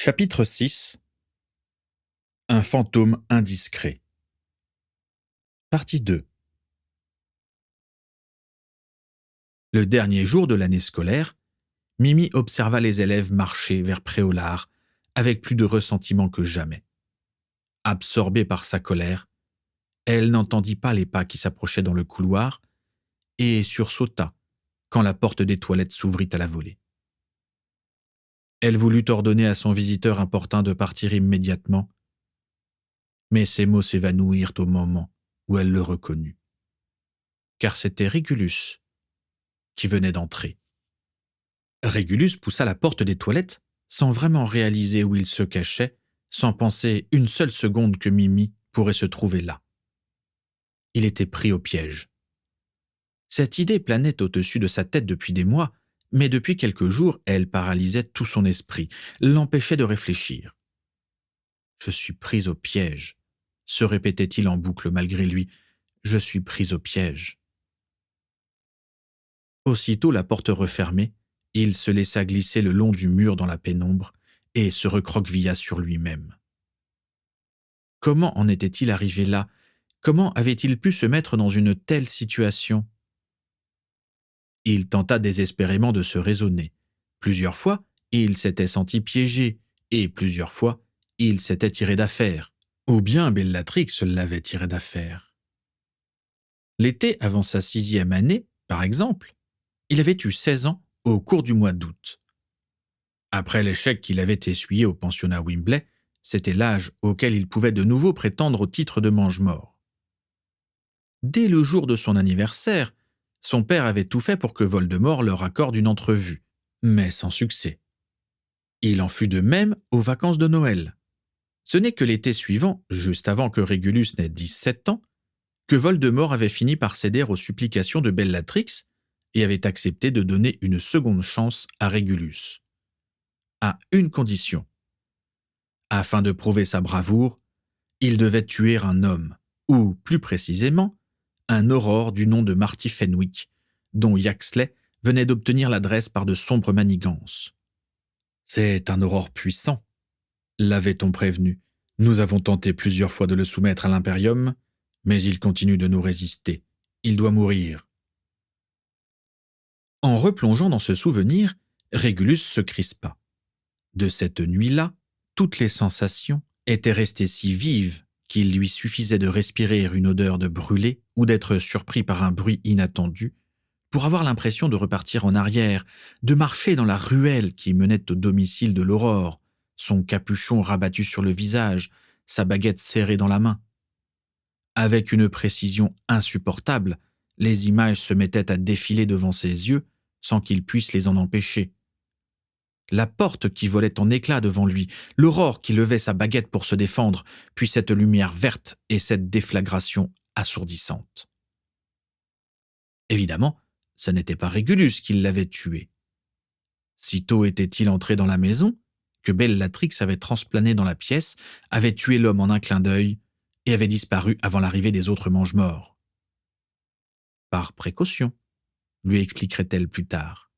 Chapitre 6. Un fantôme indiscret. Partie 2. Le dernier jour de l'année scolaire, Mimi observa les élèves marcher vers Préolard avec plus de ressentiment que jamais. Absorbée par sa colère, elle n'entendit pas les pas qui s'approchaient dans le couloir et sursauta quand la porte des toilettes s'ouvrit à la volée. Elle voulut ordonner à son visiteur importun de partir immédiatement, mais ses mots s'évanouirent au moment où elle le reconnut. Car c'était Régulus qui venait d'entrer. Régulus poussa la porte des toilettes sans vraiment réaliser où il se cachait, sans penser une seule seconde que Mimi pourrait se trouver là. Il était pris au piège. Cette idée planait au-dessus de sa tête depuis des mois, mais depuis quelques jours, elle paralysait tout son esprit, l'empêchait de réfléchir. « Je suis pris au piège », se répétait-il en boucle malgré lui. « Je suis pris au piège ». Aussitôt la porte refermée, il se laissa glisser le long du mur dans la pénombre et se recroquevilla sur lui-même. Comment en était-il arrivé là? Comment avait-il pu se mettre dans une telle situation? Il tenta désespérément de se raisonner. Plusieurs fois, il s'était senti piégé, et plusieurs fois, il s'était tiré d'affaire. Ou bien Bellatrix l'avait tiré d'affaire. L'été avant sa 6e année, par exemple, il avait eu 16 ans au cours du mois d'août. Après l'échec qu'il avait essuyé au pensionnat Wimbley, c'était l'âge auquel il pouvait de nouveau prétendre au titre de mange-mort. Dès le jour de son anniversaire, son père avait tout fait pour que Voldemort leur accorde une entrevue, mais sans succès. Il en fut de même aux vacances de Noël. Ce n'est que l'été suivant, juste avant que Régulus n'ait 17 ans, que Voldemort avait fini par céder aux supplications de Bellatrix et avait accepté de donner une seconde chance à Régulus. À une condition. Afin de prouver sa bravoure, il devait tuer un homme, ou plus précisément, un aurore du nom de Marty Fenwick, dont Yaxley venait d'obtenir l'adresse par de sombres manigances. « C'est un aurore puissant », l'avait-on prévenu. « Nous avons tenté plusieurs fois de le soumettre à l'Imperium, mais il continue de nous résister. Il doit mourir. » En replongeant dans ce souvenir, Régulus se crispa. De cette nuit-là, toutes les sensations étaient restées si vives qu'il lui suffisait de respirer une odeur de brûlé ou d'être surpris par un bruit inattendu pour avoir l'impression de repartir en arrière, de marcher dans la ruelle qui menait au domicile de l'Aurore, son capuchon rabattu sur le visage, sa baguette serrée dans la main. Avec une précision insupportable, les images se mettaient à défiler devant ses yeux sans qu'il puisse les en empêcher. La porte qui volait en éclats devant lui, l'Aurore qui levait sa baguette pour se défendre, puis cette lumière verte et cette déflagration assourdissante. Évidemment, ce n'était pas Régulus qui l'avait tué. Sitôt était-il entré dans la maison que Bellatrix avait transplané dans la pièce, avait tué l'homme en un clin d'œil et avait disparu avant l'arrivée des autres mange-morts. Par précaution, lui expliquerait-elle plus tard.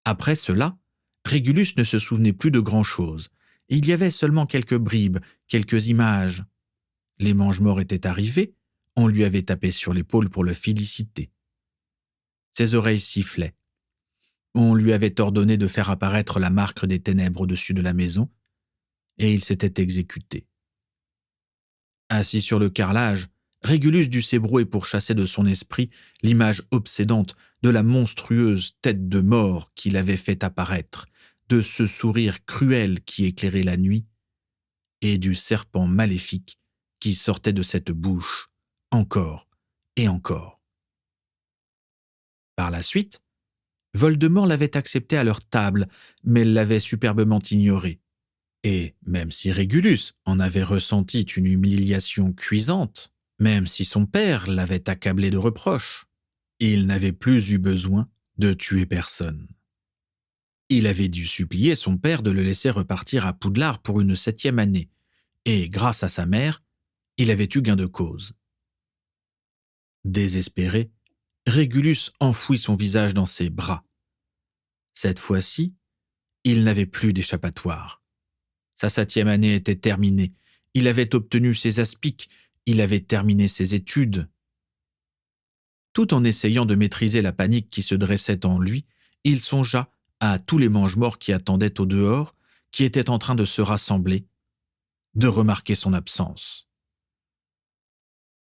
Après cela, Régulus ne se souvenait plus de grand-chose. Il y avait seulement quelques bribes, quelques images. Les mange-morts étaient arrivés, on lui avait tapé sur l'épaule pour le féliciter. Ses oreilles sifflaient. On lui avait ordonné de faire apparaître la marque des ténèbres au-dessus de la maison, et il s'était exécuté. Assis sur le carrelage, Régulus dut s'ébrouer pour chasser de son esprit l'image obsédante de la monstrueuse tête de mort qu'il avait fait apparaître, de ce sourire cruel qui éclairait la nuit, et du serpent maléfique qui sortait de cette bouche, encore et encore. Par la suite, Voldemort l'avait accepté à leur table, mais l'avait superbement ignoré. Et même si Régulus en avait ressenti une humiliation cuisante, même si son père l'avait accablé de reproches, il n'avait plus eu besoin de tuer personne. Il avait dû supplier son père de le laisser repartir à Poudlard pour une 7e année, et grâce à sa mère, il avait eu gain de cause. Désespéré, Régulus enfouit son visage dans ses bras. Cette fois-ci, Il n'avait plus d'échappatoire. Sa 7e année était terminée. Il avait obtenu ses aspics. Il avait terminé ses études. Tout en essayant de maîtriser la panique qui se dressait en lui, il songea à tous les mange-morts qui attendaient au dehors, qui étaient en train de se rassembler, de remarquer son absence.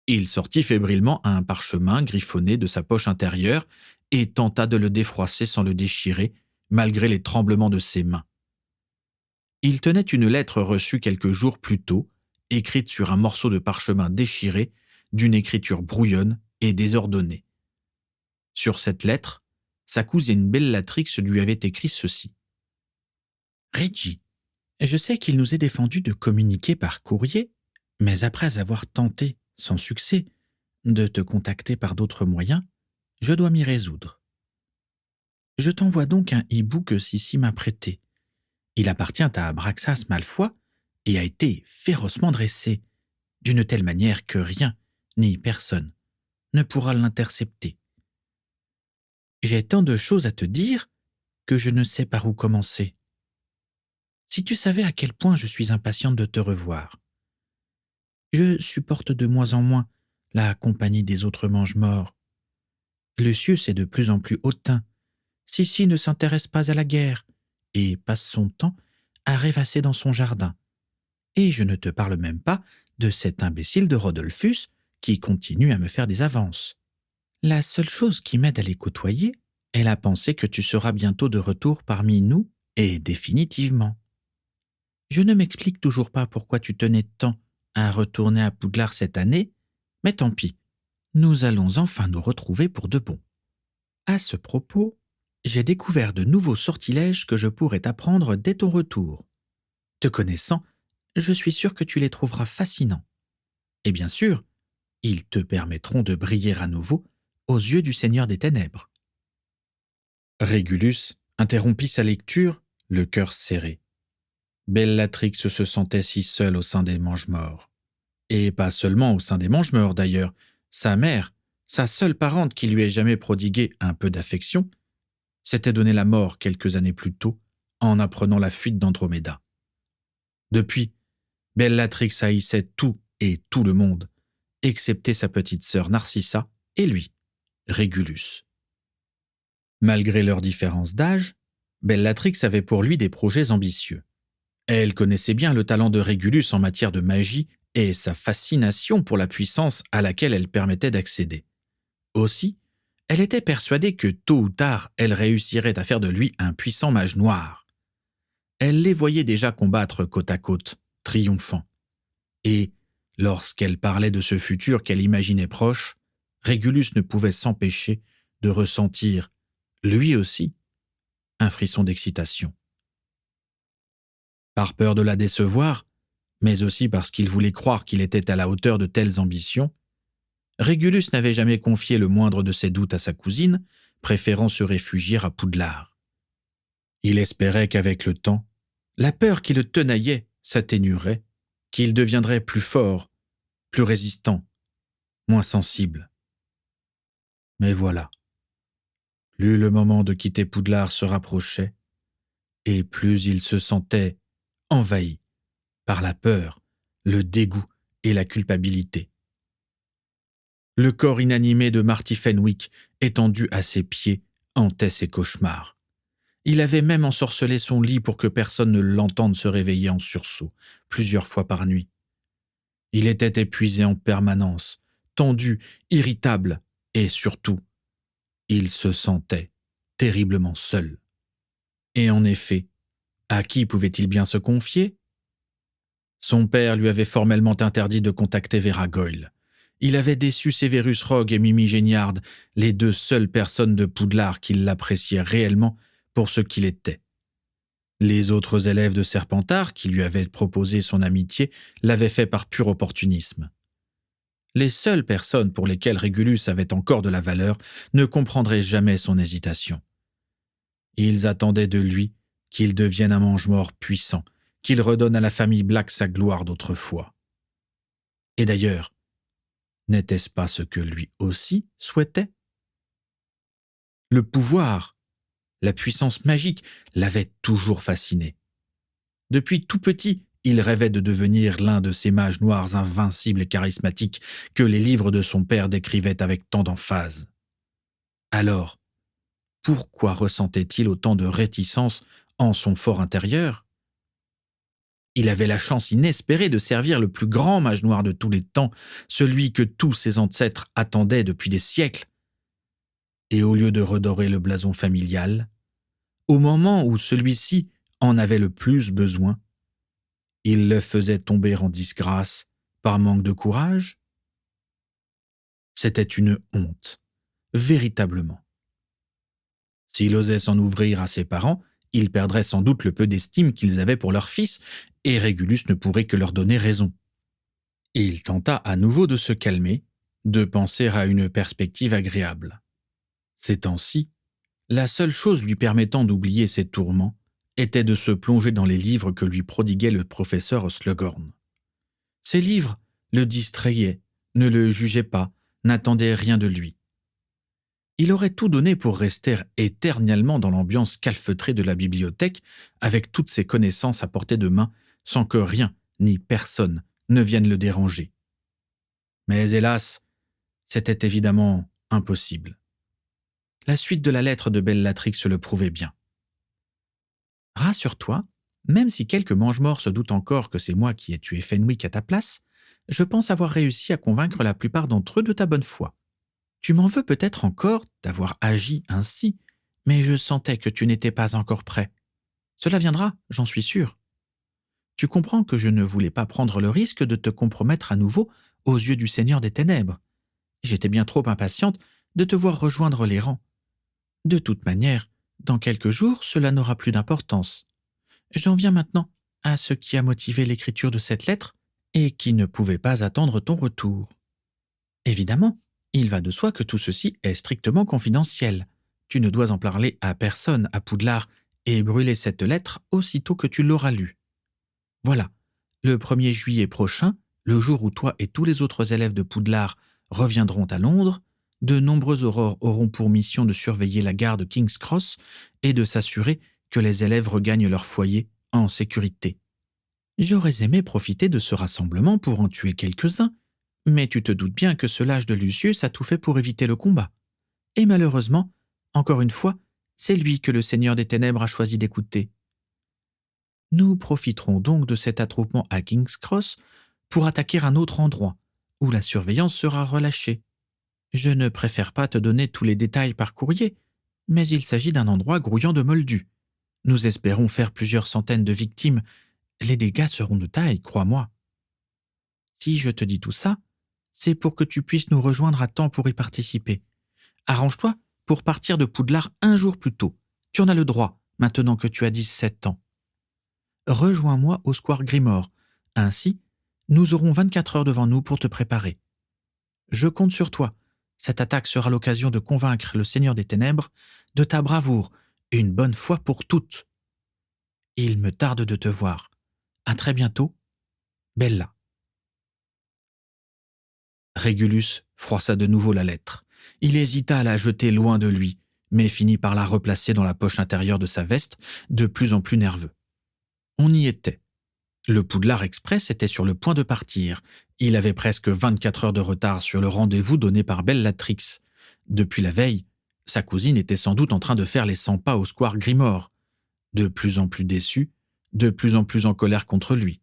Il sortit fébrilement un parchemin griffonné de sa poche intérieure et tenta de le défroisser sans le déchirer, malgré les tremblements de ses mains. Il tenait une lettre reçue quelques jours plus tôt, écrite sur un morceau de parchemin déchiré, d'une écriture brouillonne et désordonnée. Sur cette lettre, sa cousine Bellatrix lui avait écrit ceci. « Reggie, je sais qu'il nous est défendu de communiquer par courrier, mais après avoir tenté, sans succès, de te contacter par d'autres moyens, je dois m'y résoudre. Je t'envoie donc un hibou que Sissi m'a prêté. Il appartient à Abraxas Malfoy et a été férocement dressé, d'une telle manière que rien, ni personne, ne pourra l'intercepter. J'ai tant de choses à te dire que je ne sais par où commencer. Si tu savais à quel point je suis impatiente de te revoir. Je supporte de moins en moins la compagnie des autres mange-morts. Lucius est de plus en plus hautain. Sissi ne s'intéresse pas à la guerre et passe son temps à rêvasser dans son jardin. Et je ne te parle même pas de cet imbécile de Rodolphus qui continue à me faire des avances. La seule chose qui m'aide à les côtoyer est la pensée que tu seras bientôt de retour parmi nous et définitivement. Je ne m'explique toujours pas pourquoi tu tenais tant à retourner à Poudlard cette année, mais tant pis, nous allons enfin nous retrouver pour de bon. À ce propos, j'ai découvert de nouveaux sortilèges que je pourrais t'apprendre dès ton retour. Te connaissant, je suis sûr que tu les trouveras fascinants. Et bien sûr, ils te permettront de briller à nouveau aux yeux du Seigneur des Ténèbres. » Régulus interrompit sa lecture, le cœur serré. Bellatrix se sentait si seule au sein des Mange-Morts. Et pas seulement au sein des Mange-Morts d'ailleurs. Sa mère, sa seule parente qui lui ait jamais prodigué un peu d'affection, s'était donné la mort quelques années plus tôt en apprenant la fuite d'Androméda. Depuis, Bellatrix haïssait tout et tout le monde, excepté sa petite sœur Narcissa et lui, Régulus. Malgré leur différence d'âge, Bellatrix avait pour lui des projets ambitieux. Elle connaissait bien le talent de Régulus en matière de magie et sa fascination pour la puissance à laquelle elle permettait d'accéder. Aussi, elle était persuadée que tôt ou tard, elle réussirait à faire de lui un puissant mage noir. Elle les voyait déjà combattre côte à côte, triomphant. Et, lorsqu'elle parlait de ce futur qu'elle imaginait proche, Régulus ne pouvait s'empêcher de ressentir, lui aussi, un frisson d'excitation. Par peur de la décevoir, mais aussi parce qu'il voulait croire qu'il était à la hauteur de telles ambitions, Régulus n'avait jamais confié le moindre de ses doutes à sa cousine, préférant se réfugier à Poudlard. Il espérait qu'avec le temps, la peur qui le tenaillait s'atténuerait, qu'il deviendrait plus fort, plus résistant, moins sensible. Mais voilà. Plus le moment de quitter Poudlard se rapprochait, et plus il se sentait envahi par la peur, le dégoût et la culpabilité. Le corps inanimé de Marty Fenwick, étendu à ses pieds, hantait ses cauchemars. Il avait même ensorcelé son lit pour que personne ne l'entende se réveiller en sursaut, plusieurs fois par nuit. Il était épuisé en permanence, tendu, irritable, et surtout, il se sentait terriblement seul. Et en effet, à qui pouvait-il bien se confier ? Son père lui avait formellement interdit de contacter Vera Goyle. Il avait déçu Severus Rogue et Mimi Géniard, les deux seules personnes de Poudlard qui l'appréciaient réellement pour ce qu'il était. Les autres élèves de Serpentard, qui lui avaient proposé son amitié, l'avaient fait par pur opportunisme. Les seules personnes pour lesquelles Régulus avait encore de la valeur ne comprendraient jamais son hésitation. Ils attendaient de lui qu'il devienne un mange-mort puissant, qu'il redonne à la famille Black sa gloire d'autrefois. Et d'ailleurs, n'était-ce pas ce que lui aussi souhaitait ? Le pouvoir, la puissance magique l'avaient toujours fasciné. Depuis tout petit, il rêvait de devenir l'un de ces mages noirs invincibles et charismatiques que les livres de son père décrivaient avec tant d'emphase. Alors, pourquoi ressentait-il autant de réticence en son fort intérieur? Il avait la chance inespérée de servir le plus grand mage noir de tous les temps, celui que tous ses ancêtres attendaient depuis des siècles. Et au lieu de redorer le blason familial, au moment où celui-ci en avait le plus besoin, il le faisait tomber en disgrâce par manque de courage? C'était une honte, véritablement. S'il osait s'en ouvrir à ses parents, il perdrait sans doute le peu d'estime qu'ils avaient pour leur fils, et Régulus ne pourrait que leur donner raison. Il tenta à nouveau de se calmer, de penser à une perspective agréable. Ces temps-ci, la seule chose lui permettant d'oublier ses tourments était de se plonger dans les livres que lui prodiguait le professeur Slughorn. Ces livres le distrayaient, ne le jugeaient pas, n'attendaient rien de lui. Il aurait tout donné pour rester éternellement dans l'ambiance calfeutrée de la bibliothèque, avec toutes ses connaissances à portée de main, sans que rien ni personne ne vienne le déranger. Mais hélas, c'était évidemment impossible. La suite de la lettre de Bellatrix le prouvait bien. « Rassure-toi, même si quelques mange-morts se doutent encore que c'est moi qui ai tué Fenwick à ta place, je pense avoir réussi à convaincre la plupart d'entre eux de ta bonne foi. Tu m'en veux peut-être encore d'avoir agi ainsi, mais je sentais que tu n'étais pas encore prêt. Cela viendra, j'en suis sûr. Tu comprends que je ne voulais pas prendre le risque de te compromettre à nouveau aux yeux du Seigneur des Ténèbres. J'étais bien trop impatiente de te voir rejoindre les rangs. De toute manière, dans quelques jours, cela n'aura plus d'importance. J'en viens maintenant à ce qui a motivé l'écriture de cette lettre et qui ne pouvait pas attendre ton retour. Évidemment, il va de soi que tout ceci est strictement confidentiel. Tu ne dois en parler à personne à Poudlard et brûler cette lettre aussitôt que tu l'auras lue. Voilà, le 1er juillet prochain, le jour où toi et tous les autres élèves de Poudlard reviendront à Londres, de nombreux aurores auront pour mission de surveiller la gare de King's Cross et de s'assurer que les élèves regagnent leur foyer en sécurité. J'aurais aimé profiter de ce rassemblement pour en tuer quelques-uns, mais tu te doutes bien que ce lâche de Lucius a tout fait pour éviter le combat. Et malheureusement, encore une fois, c'est lui que le Seigneur des Ténèbres a choisi d'écouter. Nous profiterons donc de cet attroupement à King's Cross pour attaquer un autre endroit, où la surveillance sera relâchée. Je ne préfère pas te donner tous les détails par courrier, mais il s'agit d'un endroit grouillant de moldus. Nous espérons faire plusieurs centaines de victimes. Les dégâts seront de taille, crois-moi. Si je te dis tout ça, c'est pour que tu puisses nous rejoindre à temps pour y participer. Arrange-toi pour partir de Poudlard un jour plus tôt. Tu en as le droit, maintenant que tu as 17 ans. Rejoins-moi au square Grimore. Ainsi, nous aurons 24 heures devant nous pour te préparer. Je compte sur toi. Cette attaque sera l'occasion de convaincre le Seigneur des Ténèbres de ta bravoure, une bonne fois pour toutes. Il me tarde de te voir. À très bientôt, Bella. » Régulus froissa de nouveau la lettre. Il hésita à la jeter loin de lui, mais finit par la replacer dans la poche intérieure de sa veste, de plus en plus nerveux. On y était. Le Poudlard Express était sur le point de partir. Il avait presque 24 heures de retard sur le rendez-vous donné par Bellatrix. Depuis la veille, sa cousine était sans doute en train de faire les 100 pas au square Grimore. De plus en plus déçue, de plus en plus en colère contre lui.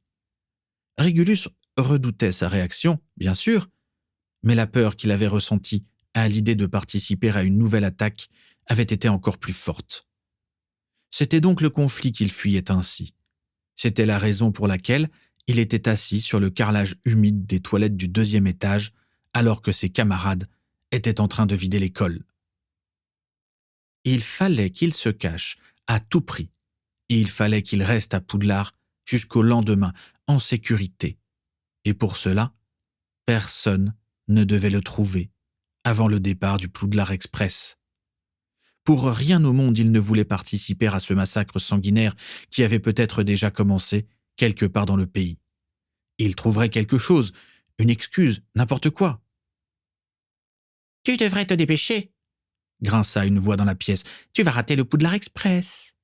Régulus redoutait sa réaction, bien sûr, mais la peur qu'il avait ressentie à l'idée de participer à une nouvelle attaque avait été encore plus forte. C'était donc le conflit qu'il fuyait ainsi. C'était la raison pour laquelle il était assis sur le carrelage humide des toilettes du 2e étage alors que ses camarades étaient en train de vider l'école. Il fallait qu'il se cache à tout prix. Et il fallait qu'il reste à Poudlard jusqu'au lendemain, en sécurité. Et pour cela, personne ne devait le trouver avant le départ du Poudlard Express. Pour rien au monde, il ne voulait participer à ce massacre sanguinaire qui avait peut-être déjà commencé quelque part dans le pays. Il trouverait quelque chose, une excuse, n'importe quoi. « Tu devrais te dépêcher !» grinça une voix dans la pièce. « Tu vas rater le Poudlard Express !»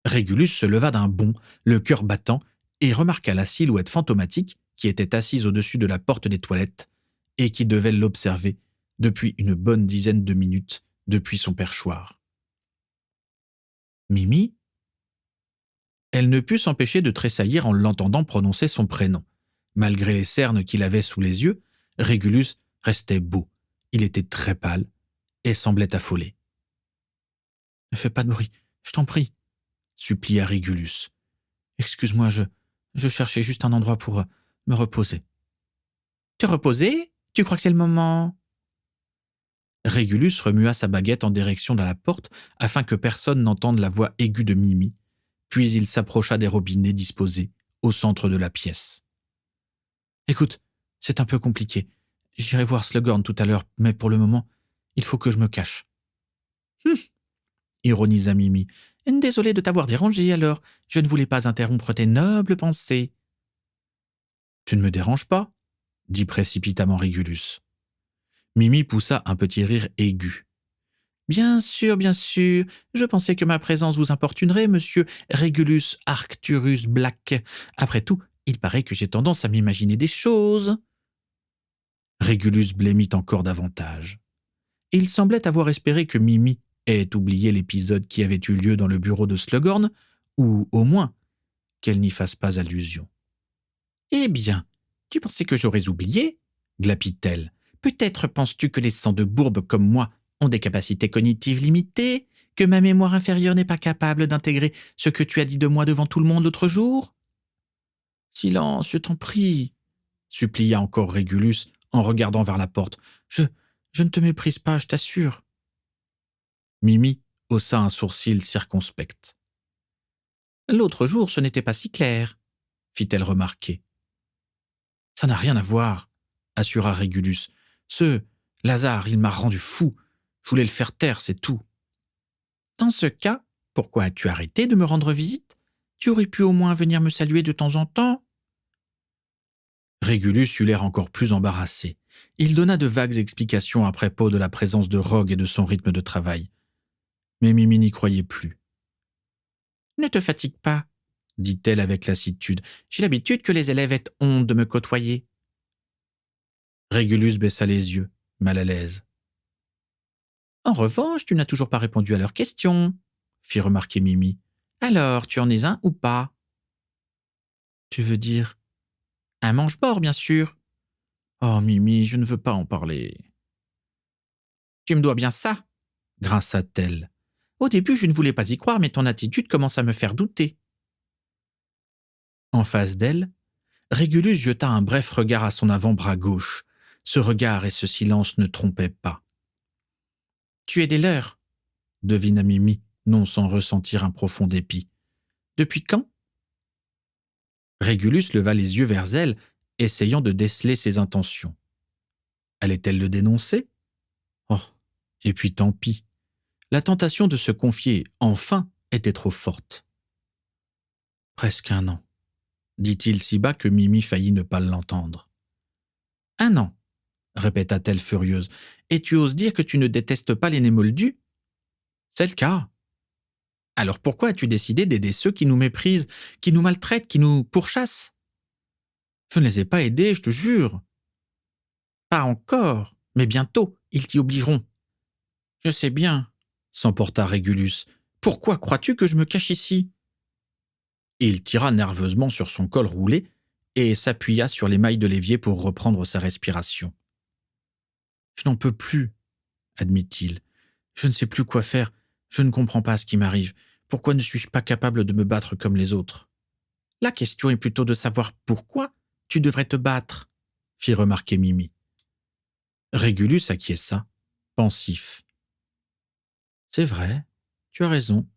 Régulus se leva d'un bond, le cœur battant, et remarqua la silhouette fantomatique qui était assise au-dessus de la porte des toilettes et qui devait l'observer depuis une bonne dizaine de minutes depuis son perchoir. « Mimi ?» Elle ne put s'empêcher de tressaillir en l'entendant prononcer son prénom. Malgré les cernes qu'il avait sous les yeux, Régulus restait beau. Il était très pâle et semblait affolé. « Ne fais pas de bruit, je t'en prie, » supplia Régulus. « Excuse-moi, je cherchais juste un endroit pour me reposer. »« Te reposer ? Tu crois que c'est le moment ?» Régulus remua sa baguette en direction de la porte afin que personne n'entende la voix aiguë de Mimi, puis il s'approcha des robinets disposés au centre de la pièce. « Écoute, c'est un peu compliqué. J'irai voir Slughorn tout à l'heure, mais pour le moment, il faut que je me cache. » Ironisa Mimi. « Désolée de t'avoir dérangé alors. Je ne voulais pas interrompre tes nobles pensées. »« Tu ne me déranges pas ?» dit précipitamment Régulus. Mimi poussa un petit rire aigu. « Bien sûr, je pensais que ma présence vous importunerait, monsieur Régulus Arcturus Black. Après tout, il paraît que j'ai tendance à m'imaginer des choses. » Régulus blêmit encore davantage. Il semblait avoir espéré que Mimi ait oublié l'épisode qui avait eu lieu dans le bureau de Slughorn, ou au moins qu'elle n'y fasse pas allusion. « Eh bien, tu pensais que j'aurais oublié ?» glapit-elle. « Peut-être penses-tu que les sangs de bourbe comme moi ont des capacités cognitives limitées, que ma mémoire inférieure n'est pas capable d'intégrer ce que tu as dit de moi devant tout le monde l'autre jour ?»« Silence, je t'en prie, » supplia encore Régulus en regardant vers la porte. « Je ne te méprise pas, je t'assure. » Mimi haussa un sourcil circonspect. « L'autre jour, ce n'était pas si clair, » fit-elle remarquer. « Ça n'a rien à voir, » assura Régulus. « Ce Lazare, il m'a rendu fou. Je voulais le faire taire, c'est tout. »« Dans ce cas, pourquoi as-tu arrêté de me rendre visite ? Tu aurais pu au moins venir me saluer de temps en temps. » Régulus eut l'air encore plus embarrassé. Il donna de vagues explications à propos de la présence de Rogue et de son rythme de travail. Mais Mimi n'y croyait plus. « Ne te fatigue pas, » dit-elle avec lassitude. « J'ai l'habitude que les élèves aient honte de me côtoyer. » Régulus baissa les yeux, mal à l'aise. « En revanche, tu n'as toujours pas répondu à leurs questions, » fit remarquer Mimi. « Alors, tu en es un ou pas ?»« Tu veux dire… » ?»« Un mange-mort, bien sûr. »« Oh, Mimi, je ne veux pas en parler. »« Tu me dois bien ça, » grinça-t-elle. « Au début, je ne voulais pas y croire, mais ton attitude commence à me faire douter. » En face d'elle, Régulus jeta un bref regard à son avant-bras gauche. Ce regard et ce silence ne trompaient pas. « Tu es des leurs, » devina Mimi, non sans ressentir un profond dépit. « Depuis quand ?» Régulus leva les yeux vers elle, essayant de déceler ses intentions. Allait-elle le dénoncer ? Oh, et puis tant pis. La tentation de se confier, enfin, était trop forte. « Presque un an, » dit-il si bas que Mimi faillit ne pas l'entendre. « Un an, » répéta-t-elle furieuse. « Et tu oses dire que tu ne détestes pas les nez moldus ? C'est le cas. Alors pourquoi as-tu décidé d'aider ceux qui nous méprisent, qui nous maltraitent, qui nous pourchassent ? Je ne les ai pas aidés, je te jure. Pas encore, mais bientôt, ils t'y obligeront. Je sais bien, s'emporta Régulus. Pourquoi crois-tu que je me cache ici ? Il tira nerveusement sur son col roulé et s'appuya sur les mailles de l'évier pour reprendre sa respiration. Je n'en peux plus, admit-il. Je ne sais plus quoi faire. Je ne comprends pas ce qui m'arrive. Pourquoi ne suis-je pas capable de me battre comme les autres ? La question est plutôt de savoir pourquoi tu devrais te battre, fit remarquer Mimi. Régulus acquiesça, pensif. C'est vrai, tu as raison.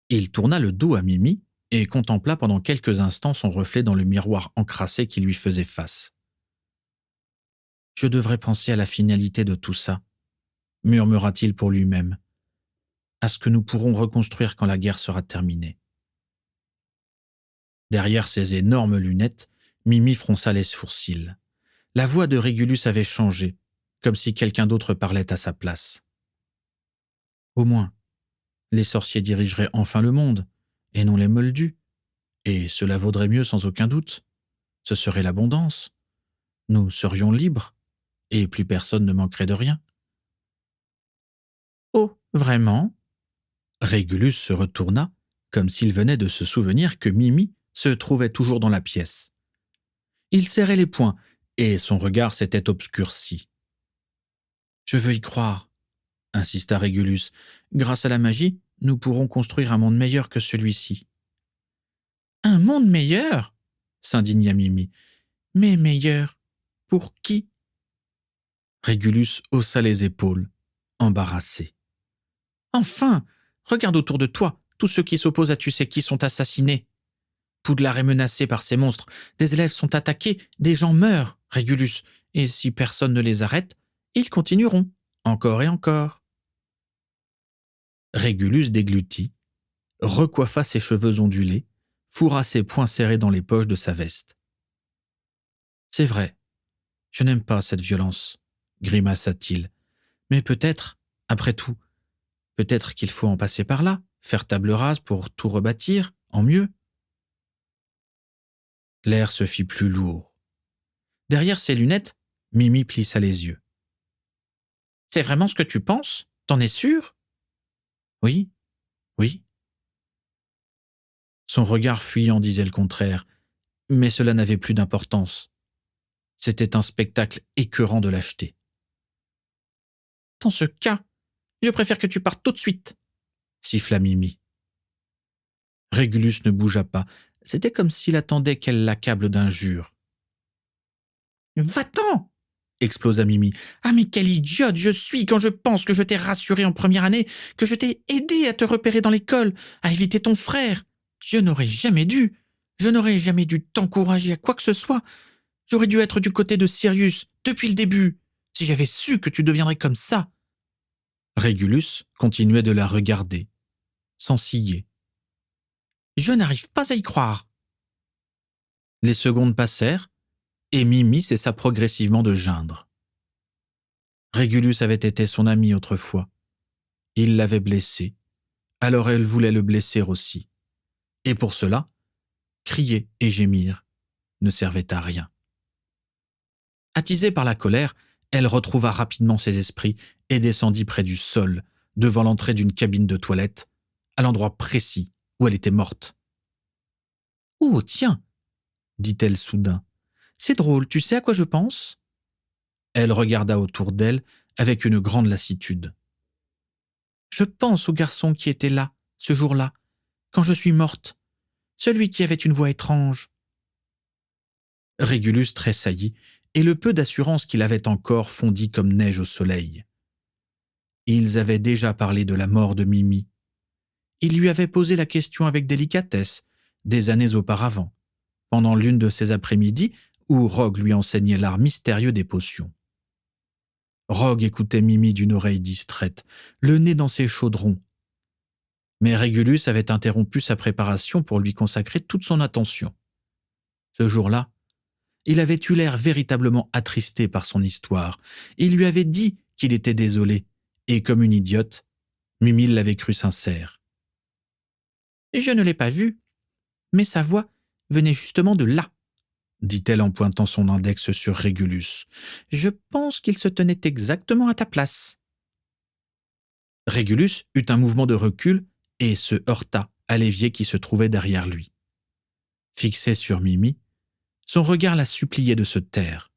Il tourna le dos à Mimi et contempla pendant quelques instants son reflet dans le miroir encrassé qui lui faisait face. Je devrais penser à la finalité de tout ça, murmura-t-il pour lui-même, à ce que nous pourrons reconstruire quand la guerre sera terminée. Derrière ses énormes lunettes, Mimi fronça les sourcils. La voix de Régulus avait changé, comme si quelqu'un d'autre parlait à sa place. Au moins, les sorciers dirigeraient enfin le monde, et non les moldus, et cela vaudrait mieux sans aucun doute. Ce serait l'abondance. Nous serions libres, et plus personne ne manquerait de rien. Oh, vraiment? Régulus se retourna, comme s'il venait de se souvenir que Mimi se trouvait toujours dans la pièce. Il serrait les poings, et son regard s'était obscurci. Je veux y croire, insista Régulus. Grâce à la magie, nous pourrons construire un monde meilleur que celui-ci. Un monde meilleur? S'indigna Mimi. Mais meilleur pour qui? Régulus haussa les épaules, embarrassé. Enfin, regarde autour de toi, tous ceux qui s'opposent à tu sais qui sont assassinés. Poudlard est menacé par ces monstres, des élèves sont attaqués, des gens meurent, Régulus, et si personne ne les arrête, ils continueront, encore et encore. Régulus déglutit, recoiffa ses cheveux ondulés, fourra ses poings serrés dans les poches de sa veste. C'est vrai, je n'aime pas cette violence, grimaça-t-il. Mais peut-être, après tout, peut-être qu'il faut en passer par là, faire table rase pour tout rebâtir, en mieux. L'air se fit plus lourd. Derrière ses lunettes, Mimi plissa les yeux. C'est vraiment ce que tu penses? T'en es sûr? Oui, oui. Son regard fuyant disait le contraire, mais cela n'avait plus d'importance. C'était un spectacle écœurant de lâcheté. Dans ce cas, je préfère que tu partes tout de suite, siffla Mimi. Régulus ne bougea pas. C'était comme s'il attendait qu'elle l'accable d'injures. Va-t'en! Explosa Mimi. Ah, mais quelle idiote je suis quand je pense que je t'ai rassuré en première année, que je t'ai aidé à te repérer dans l'école, à éviter ton frère. Je n'aurais jamais dû. Je n'aurais jamais dû t'encourager à quoi que ce soit. J'aurais dû être du côté de Sirius, depuis le début, si j'avais su que tu deviendrais comme ça. Régulus continuait de la regarder, sans ciller. Je n'arrive pas à y croire. Les secondes passèrent, et Mimi cessa progressivement de geindre. Régulus avait été son ami autrefois. Il l'avait blessé, alors elle voulait le blesser aussi. Et pour cela, crier et gémir ne servait à rien. Attisée par la colère, elle retrouva rapidement ses esprits et descendit près du sol, devant l'entrée d'une cabine de toilette, à l'endroit précis où elle était morte. « Oh, tiens !» dit-elle soudain. « C'est drôle, tu sais à quoi je pense ?» Elle regarda autour d'elle avec une grande lassitude. « Je pense au garçon qui était là, ce jour-là, quand je suis morte, celui qui avait une voix étrange. » Régulus tressaillit, et le peu d'assurance qu'il avait encore fondit comme neige au soleil. Ils avaient déjà parlé de la mort de Mimi. Il lui avait posé la question avec délicatesse, des années auparavant, pendant l'une de ces après-midi où Rogue lui enseignait l'art mystérieux des potions. Rogue écoutait Mimi d'une oreille distraite, le nez dans ses chaudrons. Mais Régulus avait interrompu sa préparation pour lui consacrer toute son attention. Ce jour-là, il avait eu l'air véritablement attristé par son histoire. Il lui avait dit qu'il était désolé, et comme une idiote, Mimi l'avait cru sincère. « Je ne l'ai pas vu, mais sa voix venait justement de là, » dit-elle en pointant son index sur Régulus. « Je pense qu'il se tenait exactement à ta place. » Régulus eut un mouvement de recul et se heurta à l'évier qui se trouvait derrière lui. Fixé sur Mimi, son regard la suppliait de se taire.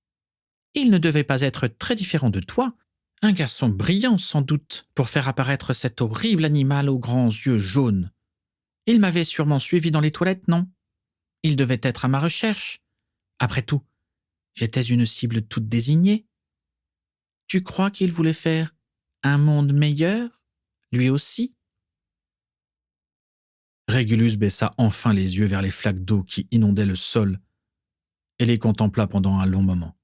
« Il ne devait pas être très différent de toi, un garçon brillant sans doute pour faire apparaître cet horrible animal aux grands yeux jaunes. Il m'avait sûrement suivi dans les toilettes, non? Il devait être à ma recherche. Après tout, j'étais une cible toute désignée. Tu crois qu'il voulait faire un monde meilleur, lui aussi? » Régulus baissa enfin les yeux vers les flaques d'eau qui inondaient le sol et les contempla pendant un long moment.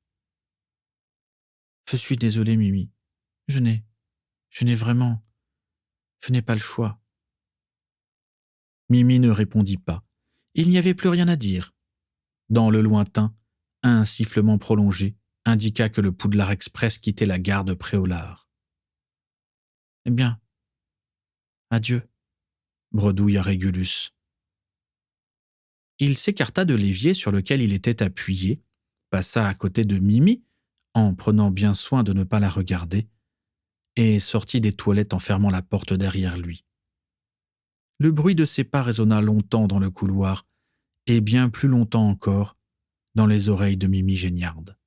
« Je suis désolé, Mimi. Je n'ai pas le choix. » Mimi ne répondit pas. Il n'y avait plus rien à dire. Dans le lointain, un sifflement prolongé, indiqua que le Poudlard Express quittait la gare de Préolard. « Eh bien, adieu, bredouilla Régulus. Il s'écarta de l'évier sur lequel il était appuyé, passa à côté de Mimi, en prenant bien soin de ne pas la regarder, et sortit des toilettes en fermant la porte derrière lui. Le bruit de ses pas résonna longtemps dans le couloir, et bien plus longtemps encore dans les oreilles de Mimi Géniarde.